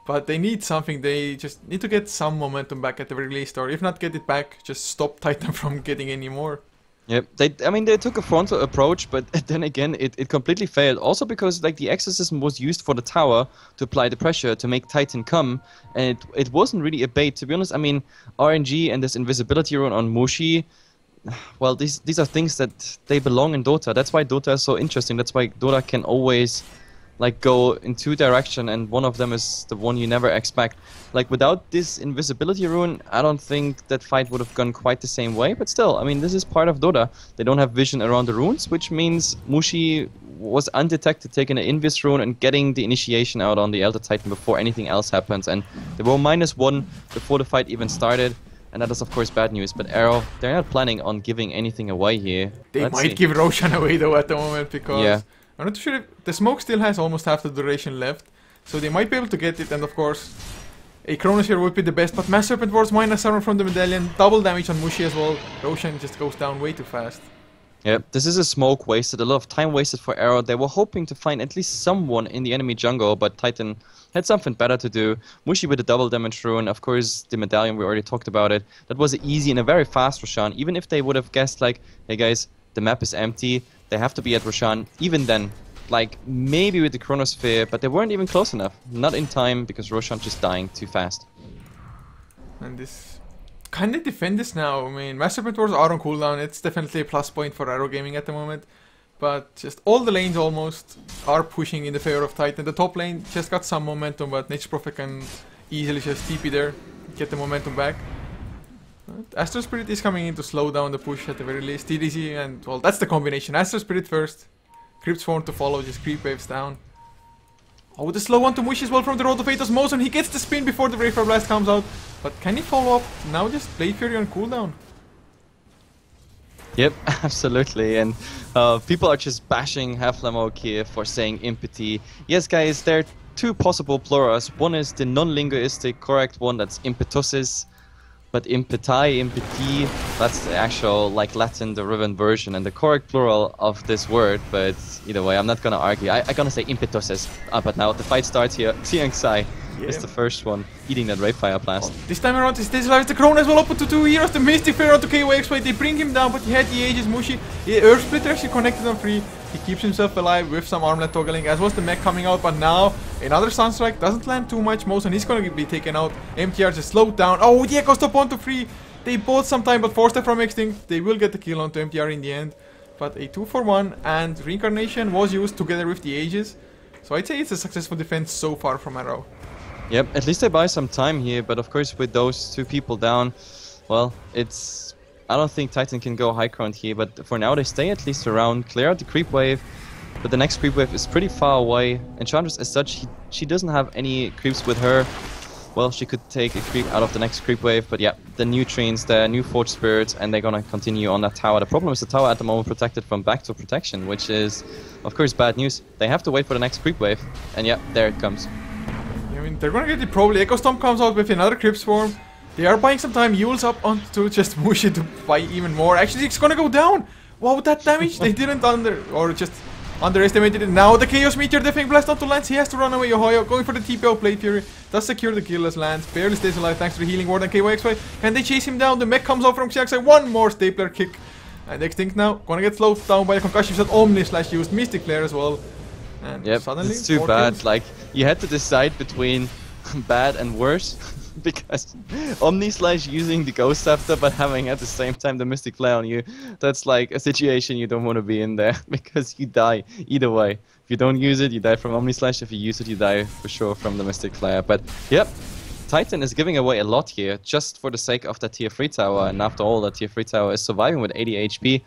But they need something. They just need to get some momentum back at the very least. Or if not get it back, just stop Titan from getting any more. Yep, I mean, they took a frontal approach, but then again, it completely failed. Also because, like, the Exorcism was used for the tower to apply the pressure to make Titan come, and it wasn't really a bait. To be honest, I mean, RNG and this invisibility rune on Mushi, well, these are things that they belong in Dota. That's why Dota is so interesting. That's why Dota can always, like, go in 2 directions, and one of them is the one you never expect. Like, without this invisibility rune, I don't think that fight would have gone quite the same way, but still, I mean, this is part of Dota. They don't have vision around the runes, which means Mushi was undetected taking an Invis rune and getting the initiation out on the Elder Titan before anything else happens, and they were -1 before the fight even started, and that is of course bad news. But Arrow, they're not planning on giving anything away here. They might give Roshan away though at the moment, because I'm not sure if the smoke still has almost half the duration left, so they might be able to get it. And of course, a Chronosphere would be the best, but Mass Serpent Ward's -7 from the Medallion, double damage on Mushi as well. Roshan just goes down way too fast. Yeah, this is a smoke wasted, a lot of time wasted for Arrow. They were hoping to find at least someone in the enemy jungle, but Titan had something better to do. Mushi with a double damage rune, of course the Medallion, we already talked about it. That was easy and a very fast Roshan. Even if they would have guessed like, hey guys, the map is empty, they have to be at Roshan. Even then, like maybe with the Chronosphere, but they weren't even close enough. Not in time, because Roshan just dying too fast. And this... Can they defend this now? I mean, Mass Serpent Wars are on cooldown. It's definitely a plus point for Arrow Gaming at the moment. But just all the lanes almost are pushing in the favor of Titan. The top lane just got some momentum, but Nature's Prophet can easily just TP there, get the momentum back. But Astral Spirit is coming in to slow down the push at the very least. TDC and, well, that's the combination. Astral Spirit first, Crypt Swarm to follow, just creep waves down. Oh, the slow one to Mushi as well from the Road of Fate Osmosis. He gets the spin before the Brave Fire Blast comes out. But can he follow up? Now just Blade Fury on cooldown. Yep, absolutely. And people are just bashing HeflaTV here for saying impety. Yes, guys, there are 2 possible plurals. One is the non-linguistic correct one, that's impetusis. But impeti, impeti, that's the actual like Latin derivative version and the correct plural of this word. But either way, I'm not gonna argue. I'm gonna say impetusis. But now the fight starts here. Xiangsa is the first one eating that Ray Fire Blast. Oh, this time around, he stays alive. The Crown as well open to 2 heroes. The Mystic Flare onto KOXY. They bring him down, but he had the Aegis. Mushi, Earth Splitter actually connected on 3. He keeps himself alive with some armlet toggling, as was the mech coming out. But now another Sunstrike doesn't land too much. Moson, he's gonna be taken out. MTR just slowed down. Oh, the Echo Stop onto 3. They bought some time, but forced them from Extinct. They will get the kill onto MTR in the end. But a 2-for-1, and Reincarnation was used together with the Aegis. So I'd say it's a successful defense so far from Arrow. Yep, at least they buy some time here, but of course with those 2 people down, well, it's... I don't think Titan can go high ground here, but for now they stay at least around, clear out the creep wave, but the next creep wave is pretty far away. Enchantress as such, she doesn't have any creeps with her. Well, she could take a creep out of the next creep wave, but yeah, the Neutrines, the new Forge Spirits, and they're gonna continue on that tower. The problem is the tower at the moment protected from backdoor protection, which is, of course, bad news. They have to wait for the next creep wave, and yeah, there it comes. I mean, they're gonna get it probably. Echo Stomp comes out with another Crypt Swarm. They are buying some time. Yule's up onto just Mushi to buy even more. Actually, it's gonna go down. Wow, that damage! They didn't just underestimated it. Now the Chaos Meteor Deafening Blast onto Lance. He has to run away. Yohoyo going for the TPO Blade Fury. Does secure the kill as Lance barely stays alive thanks to the Healing Ward and KYXY. Can they chase him down? The mech comes out from Xiangsa. One more Stapler kick. And Extinct now gonna get slowed down by the concussion shot. Omni Slash used. Mystic Flare as well. And yep, suddenly it's too bad. Kills. Like, you had to decide between bad and worse. because Omni Slash using the Ghost After but having at the same time the Mystic Flare on you, that's like a situation you don't want to be in there because you die either way. If you don't use it, you die from Omni Slash. If you use it, you die for sure from the Mystic Flare. But yep, Titan is giving away a lot here just for the sake of that tier 3 tower, and after all, that tier 3 tower is surviving with 80 HP.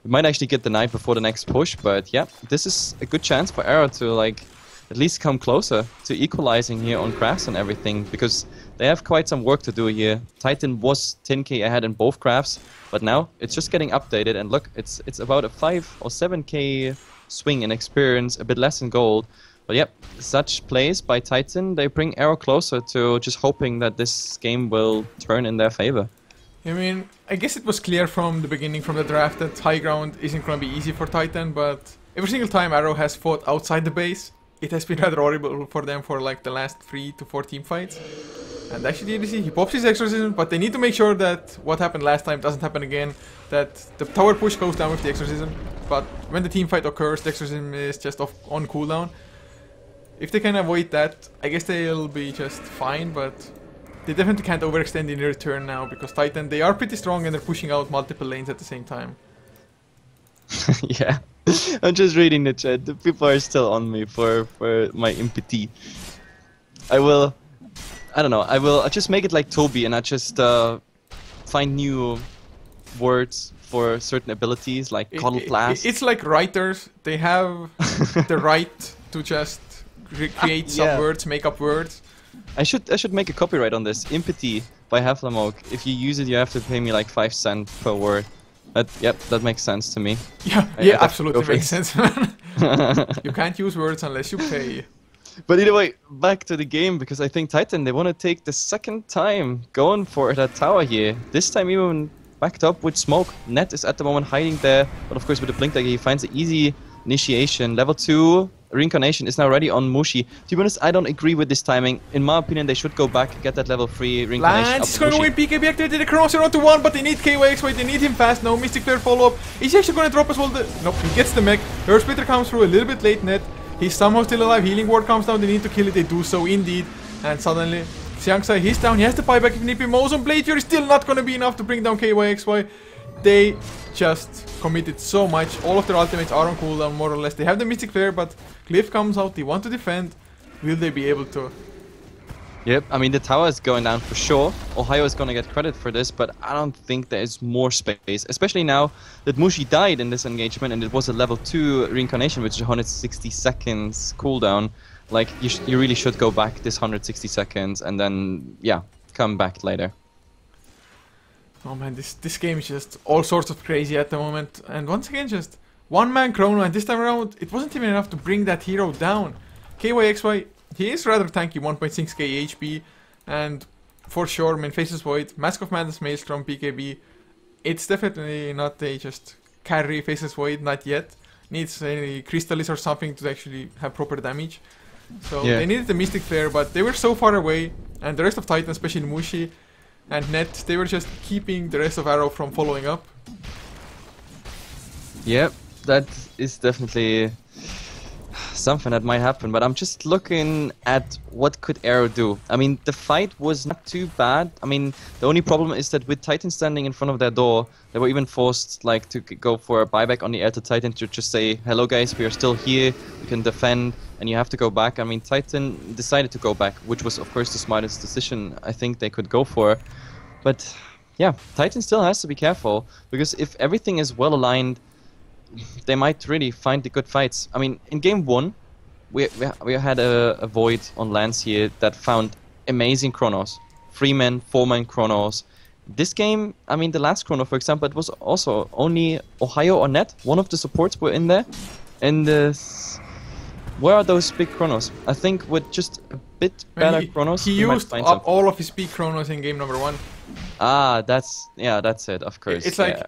We might actually get the knight before the next push, but yeah, this is a good chance for Arrow to like at least come closer to equalizing here on crafts and everything, because they have quite some work to do here. Titan was 10k ahead in both crafts, but now it's just getting updated, and look, it's about a 5 or 7k swing in experience, a bit less in gold. But yep, such plays by Titan, they bring Arrow closer to just hoping that this game will turn in their favor. I mean, I guess it was clear from the beginning, from the draft, that high ground isn't going to be easy for Titan, but every single time Arrow has fought outside the base, it has been rather horrible for them for like the last 3 to 4 team fights. And actually, you see, he pops his Exorcism, but they need to make sure that what happened last time doesn't happen again, that the tower push goes down with the Exorcism, but when the team fight occurs, the Exorcism is just on cooldown. If they can avoid that, I guess they'll be just fine, but they definitely can't overextend in return now, because Titan, they are pretty strong and they're pushing out multiple lanes at the same time. Yeah, I'm just reading the chat. The people are still on me for my empathy. I will just make it like Toby, and I just find new words for certain abilities, like Coddle Blast. It's like writers, they have the right to just create some words, make up words. I should make a copyright on this. Empathy by HeflaTV. If you use it, you have to pay me like 5 cents per word. Yep, that makes sense to me. Yeah, absolutely makes sense, man. You can't use words unless you pay. But either way, back to the game, because I think Titan, they want to take the second time going for that tower here. This time even backed up with smoke. Net is at the moment hiding there, but of course with the blink dagger he finds an easy initiation. Level 2 reincarnation is now ready on Mushi. To be honest, I don't agree with this timing. In my opinion, they should go back, get that level 3 reincarnation. Lance is going to win BKB, activated the Chronos around to 1, but they need KYXY, they need him fast. No Mystic Flare follow-up. He's actually going to drop as well. Nope, he gets the mech. Earth Splitter comes through a little bit late. Net. He's somehow still alive. Healing Ward comes down. They need to kill it. They do so indeed. And suddenly, Xiangsai, he's down. He has to buy back if need be. Mozon Blade Fury still not going to be enough to bring down KYXY. They just committed so much. All of their ultimates are on cooldown, more or less. They have the Mystic Flare, but Glyph comes out. They want to defend. Will they be able to? Yep, I mean the tower is going down for sure. Ohio is going to get credit for this, but I don't think there is more space. Especially now that Mushi died in this engagement and it was a level 2 reincarnation, which is 160 seconds cooldown. Like, you really should go back this 160 seconds and then, yeah, come back later. Oh man, this game is just all sorts of crazy at the moment. And once again, just one-man chrono, and this time around, it wasn't even enough to bring that hero down. KYXY, he is rather tanky, 1.6k HP, and for sure, main Faceless Void, Mask of Madness, Maelstrom, BKB. It's definitely not a just carry Faceless Void, not yet. Needs a Crystallis or something to actually have proper damage. So they needed the Mystic Flare, but they were so far away, and the rest of Titan, especially Mushi and Net, they were just keeping the rest of Arrow from following up. Yep, that is definitely something that might happen, but I'm just looking at what could Arrow do. I mean, the fight was not too bad. I mean, the only problem is that with Titan standing in front of their door, they were even forced like to go for a buyback on the air to Titan to just say, hello guys, we are still here, we can defend, and you have to go back. I mean, Titan decided to go back, which was of course the smartest decision I think they could go for. But yeah, Titan still has to be careful, because if everything is well aligned, they might really find the good fights. I mean, in game 1, we had a Void on lands here that found amazing Chronos. 3-man, 4-man Chronos. This game, I mean, the last Chrono, for example, it was also only Ohio or Net. One of the supports were in there. And where are those big Chronos? I think with just a bit better Chronos, he used up all of his big Chronos in game number 1. Ah, that's it, of course. It's like,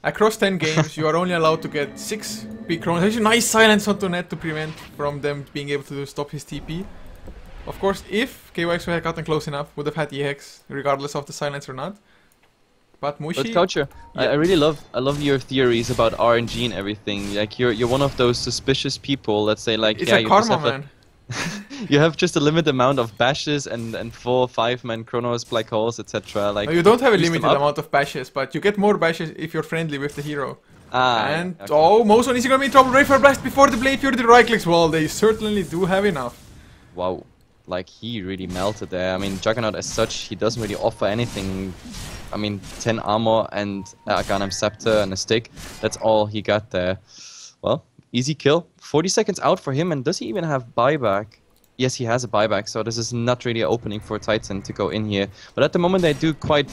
across 10 games, you are only allowed to get 6 big Chronos. Actually, nice silence onto Net to prevent from them being able to stop his TP. Of course, if KYXY had gotten close enough, would have had EX, regardless of the silence or not. But Mushi... But Coucher, I really love your theories about RNG and everything. Like, you're one of those suspicious people that say like, it's yeah, like you karma, just have man. You have just a limited amount of bashes and 4, 5-man chronos, black holes, etc. Like No, you don't have a use them limited up. amount of bashes, but you get more bashes if you're friendly with the hero. Ah, And yeah, okay. oh, Mozon, is he gonna be in trouble? Ray Fire Blast before the Blade Fury, the right clicks. Well, they certainly do have enough. Wow, like he really melted there. I mean, Juggernaut as such, he doesn't really offer anything. I mean, 10 armor and a Ghanem Scepter and a stick. That's all he got there. Well, easy kill. 40 seconds out for him, and does he even have buyback? Yes, he has a buyback, so this is not really an opening for Titan to go in here. But at the moment they do quite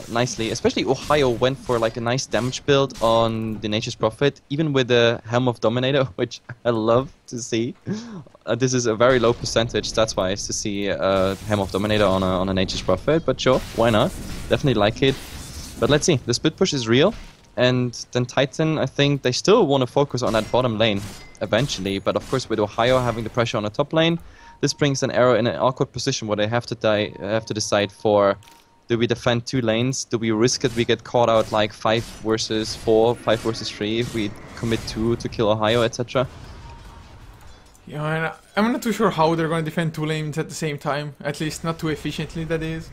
nicely. Especially Ohio went for like a nice damage build on the Nature's Prophet, even with the Helm of Dominator, which I love to see. This is a very low percentage stats-wise to see Helm of Dominator on a Nature's Prophet, but sure, why not? Definitely like it. But let's see, the split push is real. And then Titan, I think they still want to focus on that bottom lane eventually. But of course, with Ohio having the pressure on the top lane, this brings an Arrow in an awkward position where they have to decide for: do we defend 2 lanes? Do we risk it? We get caught out like 5 versus 4, 5 versus 3 if we commit 2 to kill Ohio, etc. Yeah, and I'm not too sure how they're gonna defend 2 lanes at the same time. At least not too efficiently, that is.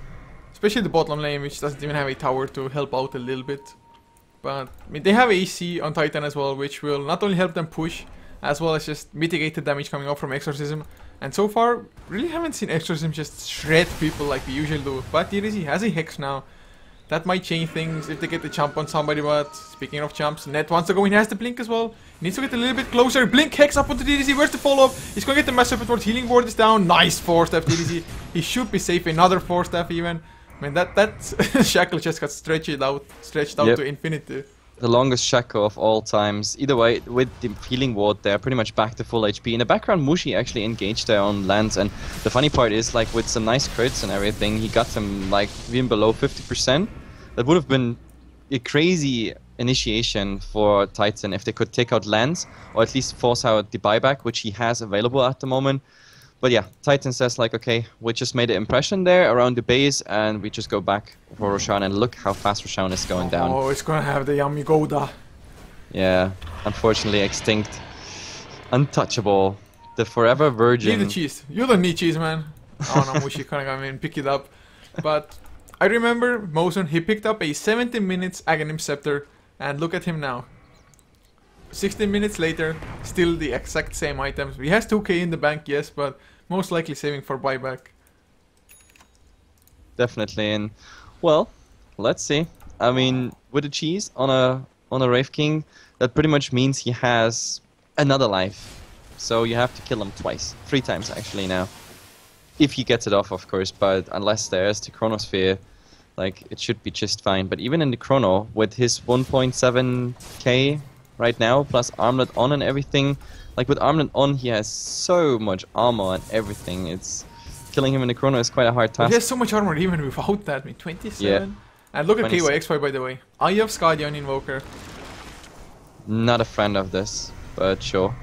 Especially the bottom lane, which doesn't even have a tower to help out a little bit. But I mean, they have AC on Titan as well, which will not only help them push, as well as just mitigate the damage coming up from Exorcism. And so far, really haven't seen Exorcism just shred people like we usually do. But DDC has a Hex now. That might change things if they get the jump on somebody, but speaking of jumps, Net wants to go in, he has the Blink as well. Needs to get a little bit closer. Blink Hex up onto DDC, where's the follow-up? He's gonna get the massive towards Healing Ward is down. Nice 4-staff DDC. He should be safe, another 4-staff even. I mean, that shackle just got stretched out Yep. to infinity. The longest shackle of all times. Either way, with the healing ward there, pretty much back to full HP. In the background, Mushi actually engaged there on lands, and the funny part is, like, with some nice crits and everything, he got them, like, even below 50%. That would have been a crazy initiation for Titan if they could take out lands, or at least force out the buyback, which he has available at the moment. But yeah, Titan says like, okay, we just made an impression there around the base, and we just go back for Roshan, and look how fast Roshan is going down. Oh, it's gonna have the yummy Goda. Yeah, unfortunately extinct. Untouchable. The forever virgin. Leave the cheese. You don't need cheese, man. Oh no, Mushi kinda come in, pick it up. But I remember Mozon, he picked up a 17 minutes Aghanim Scepter, and look at him now. 16 minutes later, still the exact same items. He has 2k in the bank, yes, but most likely saving for buyback. Definitely, and well, let's see. I mean, with the cheese on a Wraith King, that pretty much means he has another life. So you have to kill him twice, 3 times actually now. If he gets it off, of course, but unless there's the Chronosphere, like, it should be just fine. But even in the Chrono, with his 1.7k right now, plus armlet on and everything, like with armlet on, he has so much armor and everything. It's killing him in the Chrono is quite a hard task. He has so much armor even without that. I mean, 27. Yeah. And look at 26. KYXY, by the way. Eye of Skadion Invoker. Not a friend of this, but sure.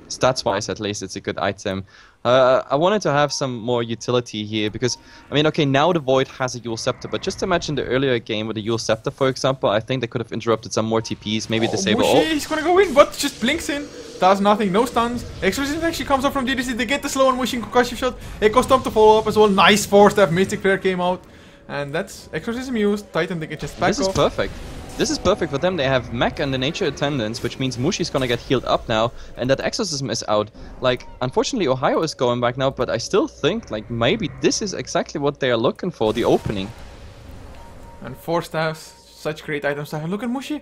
Stats-wise, at least, it's a good item. I wanted to have some more utility here because, I mean, okay, now the Void has a Yule Scepter, but just imagine the earlier game with the Yule Scepter, for example. I think they could have interrupted some more TPs, maybe disable all. He's gonna go in, but just blinks in. Does nothing, no stuns. Exorcism actually comes up from DDC. They get the slow and wishing Kakashi shot. Echo Stomp to follow up as well. Nice 4-staff. Mystic Flare came out. And that's Exorcism used. Titan, they can just back off. This is perfect. This is perfect for them. They have Mech and the Nature Attendants, which means Mushi's gonna get healed up now, and that Exorcism is out. Like, unfortunately, Ohio is going back now, but I still think, like, maybe this is exactly what they are looking for, the opening. And 4 staffs, such great items to have. Look at Mushi.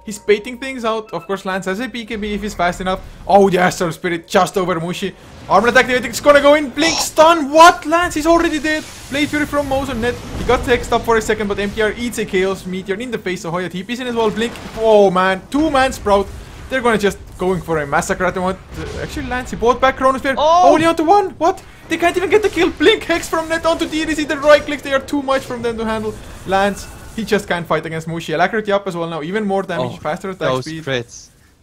He's baiting things out. Of course, Lance has a BKB if he's fast enough. Oh, the Astral Spirit just over Mushi. Armlet activated. It's gonna go in. Blink, stun. What? Lance, he's already dead. Blade Fury from Mozon Net. He got texted up for a second, but MTR eats a Chaos Meteor in the face. So Hoya TP's in as well. Blink. Oh, man. 2-man Sprout. They're gonna just going for a massacre at the moment. Actually, Lance, he bought back Chronosphere. Oh! Only onto 1. What? They can't even get the kill. Blink Hex from Net onto DDC. The right clicks, they are too much from them to handle. Lance, he just can't fight against Mushi. Alacrity up as well now. Even more damage, faster attack speed.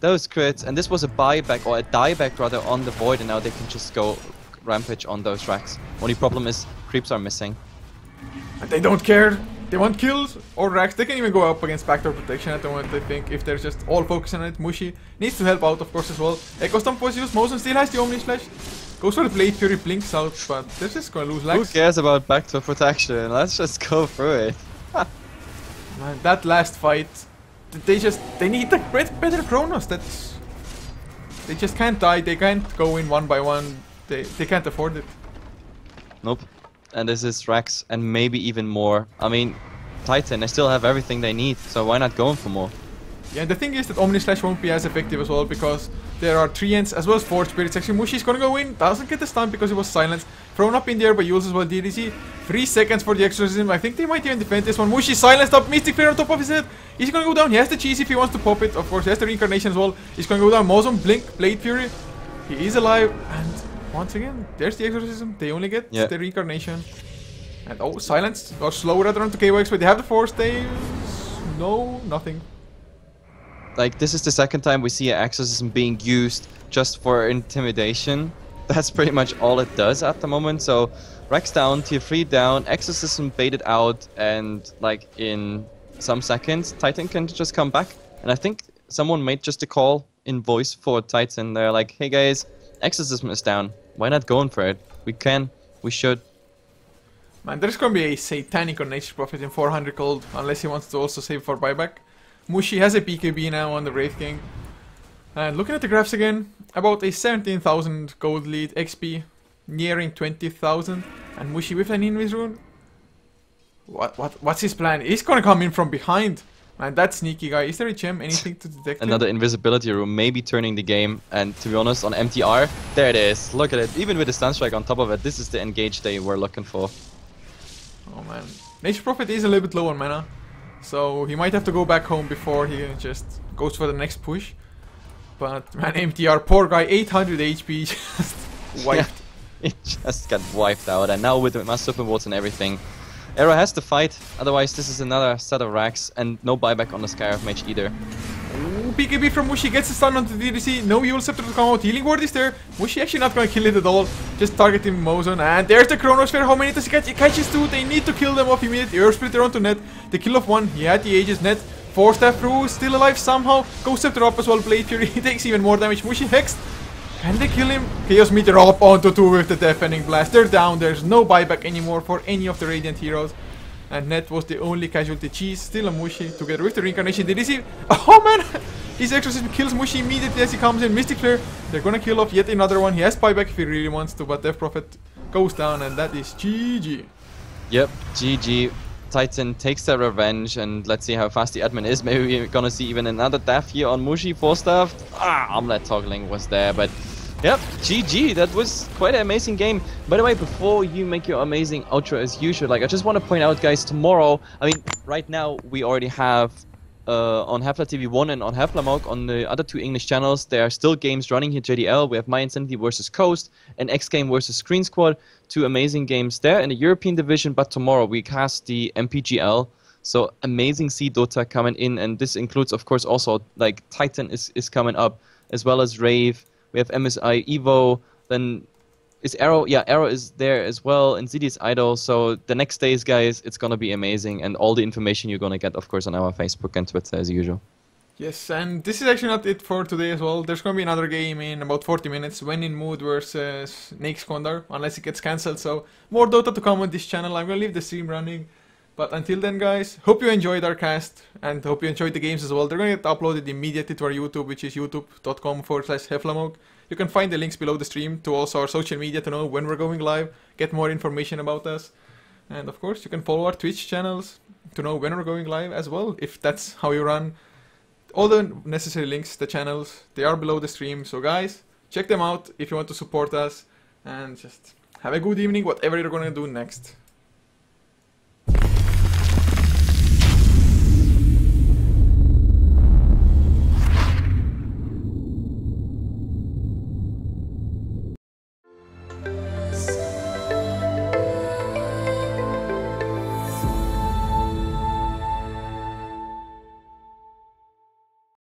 Those crits. And this was a buyback, or a dieback rather, on the Void, and now they can just go rampage on those racks. Only problem is, creeps are missing. And they don't care. They want kills or racks. They can even go up against backdoor protection at the moment, I think, if they're just all focusing on it. Mushi needs to help out, of course, as well. Echo Stomp was used. Mozen still has the Omni Slash. Goes for the Blade Fury, blinks out, but they're just gonna lose lags. Who cares about backdoor protection? Let's just go through it. Man, that last fight, they need the better Chronos. They just can't die. They can't go in one by one. They can't afford it. Nope. And this is Rex, and maybe even more. I mean, Titan, they still have everything they need, so why not going for more? Yeah, and the thing is that Omni Slash won't be as effective as well, because there are 3 ends as well as 4 spirits. Actually, Mushi's gonna go in, doesn't get the stun because he was silenced. Thrown up in the air by Yules as well, DDC. 3 seconds for the exorcism. I think they might even defend this one. Mushi silenced up, Mystic Flare on top of his head. He's gonna go down. He has the cheese if he wants to pop it. Of course, he has the reincarnation as well. He's gonna go down. Mozum, Blink, Blade Fury. He is alive, and once again, there's the exorcism. They only get the reincarnation. And oh, silence, or slow rather on to KYX, but they have the force staves. No, nothing. Like, this is the second time we see an exorcism being used just for intimidation. That's pretty much all it does at the moment. So, Rex down, tier 3 down, exorcism baited out, and like in some seconds, Titan can just come back. And I think someone made just a call in voice for Titan. They're like, hey guys, exorcism is down. Why not going for it? We can, we should. Man, there's gonna be a satanic on Nature Prophet in 400 gold, unless he wants to also save for buyback. Mushi has a BKB now on the Wraith King. And looking at the graphs again, about a 17,000 gold lead, XP nearing 20,000. And Mushi with an Invis rune. What's his plan? He's gonna come in from behind. Man, that sneaky guy. Is there a gem? Anything to detect? Another invisibility room, maybe turning the game. And to be honest, on MTR, there it is. Look at it. Even with the stun strike on top of it, this is the engage they were looking for. Oh man. Nature Prophet is a little bit low on mana. So he might have to go back home before he just goes for the next push. But man, MTR, poor guy, 800 HP, just wiped. Yeah, it just got wiped out. And now with the mass super wards and everything, Arrow has to fight. Otherwise, this is another set of racks and no buyback on the Scarab Mage either. Ooh, BKB from Mushi gets the stun onto the DDC. No Yule Scepter to come out. Healing Ward is there. Mushi actually not gonna kill it at all. Just targeting Mozon. And there's the Chronosphere. How many does he catch? He catches 2. They need to kill them off immediately. Earth Splitter onto Net. The kill of 1. He had the Aegis. Net. 4-step through. Still alive somehow. Ghost Scepter up as well. Blade Fury. He takes even more damage. Mushi hexed. Can they kill him? Chaos Meteor up onto 2 with the Deafening Blast. They're down. There's no buyback anymore for any of the Radiant heroes. And Net was the only casualty. Cheese, still a Mushi, together with the reincarnation. Did he see? Oh man! His exorcism kills Mushi immediately as he comes in. Mystic Flare. They're gonna kill off yet another one. He has buyback if he really wants to, but Death Prophet goes down, and that is GG. Yep, GG. Titan takes their revenge, and let's see how fast the admin is. Maybe we're gonna see even another death here on Mushi. 4-staff. Armlet toggling was there, but yep, GG. That was quite an amazing game. By the way, before you make your amazing outro as usual, like I just want to point out, guys, tomorrow, I mean, right now we already have on HeflaTV 1 and on HeflaMog on the other 2 English channels, there are still games running here. jDL, we have My Insanity versus Coast and X Game versus Screen Squad. 2 amazing games there in the European division, but tomorrow we cast the MPGL. So amazing C Dota coming in, and this includes, of course, also like Titan is coming up, as well as Rave. We have MSI Evo, then is Arrow, yeah, Arrow is there as well, and ZD is Idol. So the next days, guys, it's gonna be amazing, and all the information you're gonna get, of course, on our Facebook and Twitter as usual. Yes, and this is actually not it for today as well. There's gonna be another game in about 40 minutes, When in Mood versus Nakes Kondar, unless it gets cancelled. So more Dota to come on this channel. I'm gonna leave the stream running. But until then, guys, hope you enjoyed our cast, and hope you enjoyed the games as well. They're going to get uploaded immediately to our YouTube, which is youtube.com/HeflaMog. You can find the links below the stream to also our social media to know when we're going live, get more information about us. And of course, you can follow our Twitch channels to know when we're going live as well, if that's how you run. All the necessary links, the channels, they are below the stream. So guys, check them out if you want to support us, and just have a good evening, whatever you're going to do next.